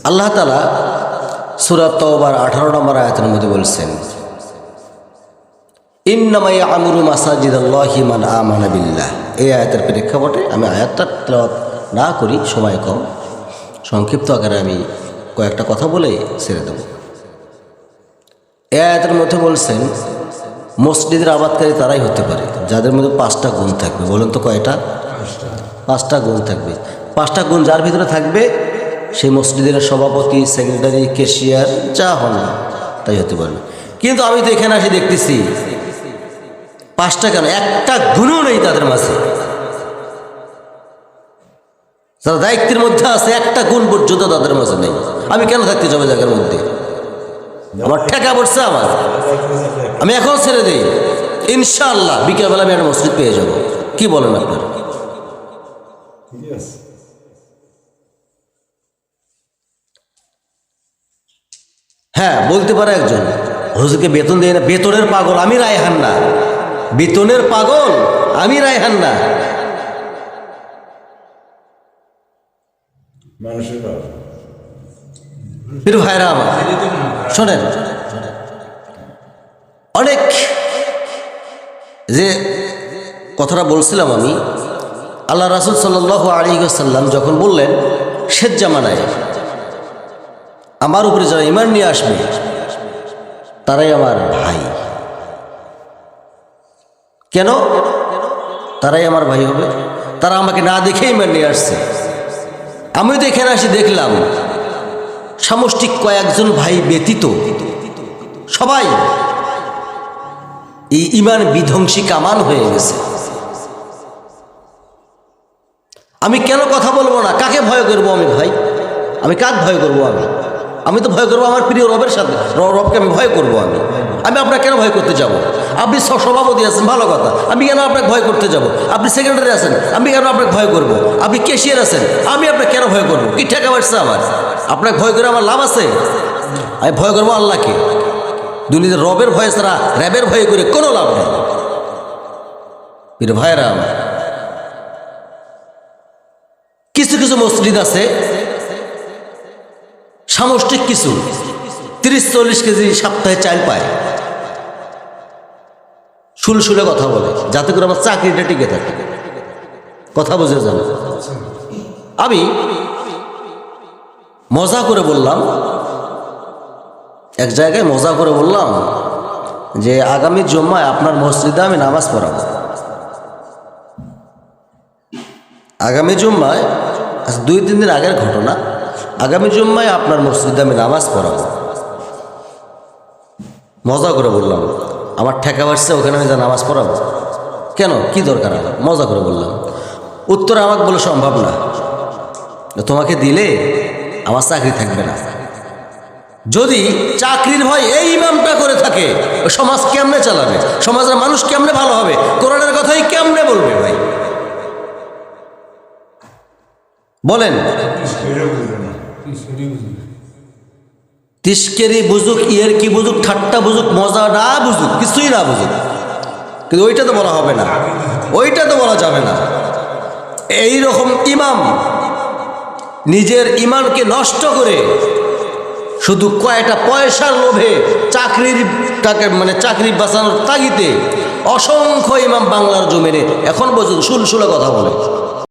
আল্লাহ তাআলা সূরা তাওবার 18 নম্বর আয়াতের মধ্যে বলছেন, ইন্নামা ইয়ামুরু মাসাজিদাল্লাহি মান আমানা বিল্লাহ। এই আয়াতের প্রেক্ষাপটে আমি আয়াতটা তেলাওয়াত না করি, সময় কম, সংক্ষিপ্ত আকারে আমি কয়েকটা কথা বলে ছেড়ে দেব। এই আয়াতের মধ্যে বলছেন মসজিদের আবাদকারী তারাই হতে পারে যাদের মধ্যে 5টা গুণ থাকবে। বলেন তো কয়টা? 5টা গুণ থাকবে। 5টা গুণ যার ভিতরে থাকবে সেই মসজিদের সভাপতি, সেক্রেটারি, ক্যাশিয়ার যা হন না তাই হতে পারবে। কিন্তু আমি তো এখানে এসে দেখতেছি 5টা কেন, একটা গুণও নেই তাদের মাঝে। যারা দায়িত্বের মধ্যে আছে একটা গুণ পর্যন্ত তাদের মাঝে নেই। আমি কেন থাকতে যাবো জায়গার মধ্যে? আমার ঠেকা পড়ছে আমার, আমি এখন ছেড়ে দিই। ইনশাআল্লাহ বিকেলবেলা আমি একটা মসজিদ পেয়ে যাব। কি বলেন আপনার? হ্যাঁ, বলতে পারে একজন, হুজুরকে বেতন দেয় না। বেতনের পাগল আমি রায়হান না, বেতনের পাগল আমি রায়হান না। ভাইরা আমার শোনেন, অনেক যে কথাটা বলছিলাম আমি, আল্লাহ রাসূল সাল্লাল্লাহু আলাইহি ওয়াসাল্লাম যখন বললেন শেষ জামানায় আমার উপরে যারা ঈমান নিয়ে আসবে তারাই আমার ভাই। কেন তারাই আমার ভাই হবে? তারা আমাকে না দেখে ঈমান নিয়ে আসছে। আমি তো এখানে আসি দেখলাম সামষ্টিক কয়েকজন ভাই ব্যতীত সবাই এই ঈমান বিধ্বংসী কামান হয়ে গেছে। আমি কেন কথা বলবো না? কাকে ভয় করবো আমি ভাই? আমি কাকে ভয় করবো? আমি তো ভয় করবো আমার প্রিয় রবের সাথে। রবকে আমি ভয় করবো। আমি আপনাকে কেন ভয় করতে যাব? আপনি সভাপতি আছেন, ভালো কথা, আমি কেন আপনাকে ভয় করতে যাব? আপনি সেক্রেটারি আছেন, আমি কেন আপনাকে ভয় করব? আপনি ক্যাশিয়ার আছেন, আমি আপনাকে কেন ভয় করবো? কি ঠেকা বাড়ছে আমার? আপনাকে ভয় করে আমার লাভ আছে? আমি ভয় করবো আল্লাহকে। দুনিয়াতে রবের ভয় ছাড়া র্যাবের ভয় করে কোনো লাভ নেই। ভাইয়েরা আমার, কিছু কিছু মসজিদ আছে সামষ্টিক কিছু 30-40 কেজি সপ্তাহে চাল পায়, সুলসুলে কথা বলে যাতে করে আমার চাকরিটা টিকে থাকে। কথা বুঝে যান। আমি মজা করে বললাম, এক জায়গায় মজা করে বললাম যে আগামী জুম্মায় আপনার মসজিদে আমি নামাজ পড়াবো। আগামী জুম্মায়, 2-3 দিন আগের ঘটনা, আগামী জুম্মায় আপনার মসজিদে আমি নামাজ পড়াবো। মজা করে বললাম। আমার ঠেকা বাড়ছে, ওখানে আমি যা নামাজ পড়াবো কেন? কি দরকার? আমার মজা করে বললাম। উত্তর আমাকে বলে সম্ভব না, তোমাকে দিলে আমার চাকরি থাকবে না। যদি চাকরির ভয় এই ইমামটা করে থাকে, সমাজ কেমনে চালাবে? সমাজের মানুষ কেমনে ভালো হবে? কোরআনের কথাই কেমনে বলবে ভাই বলেন? তিস্কেরি বুঝুক, ইয়ের কি বুঝুক, ঠাট্টা বুঝুক, মজা না বুঝুক, কিছুই না বুঝুক, কিন্তু ওইটা তো বলা হবে না, ওইটা তো বলা যাবে না। এই রকম ইমাম নিজের ইমানকে নষ্ট করে শুধু কয়টা পয়সার লোভে চাকরি বাঁচানোর তাগিদে অসংখ্য ইমাম বাংলার জমিনে এখন পর্যন্ত সুলসুলে কথা বলে।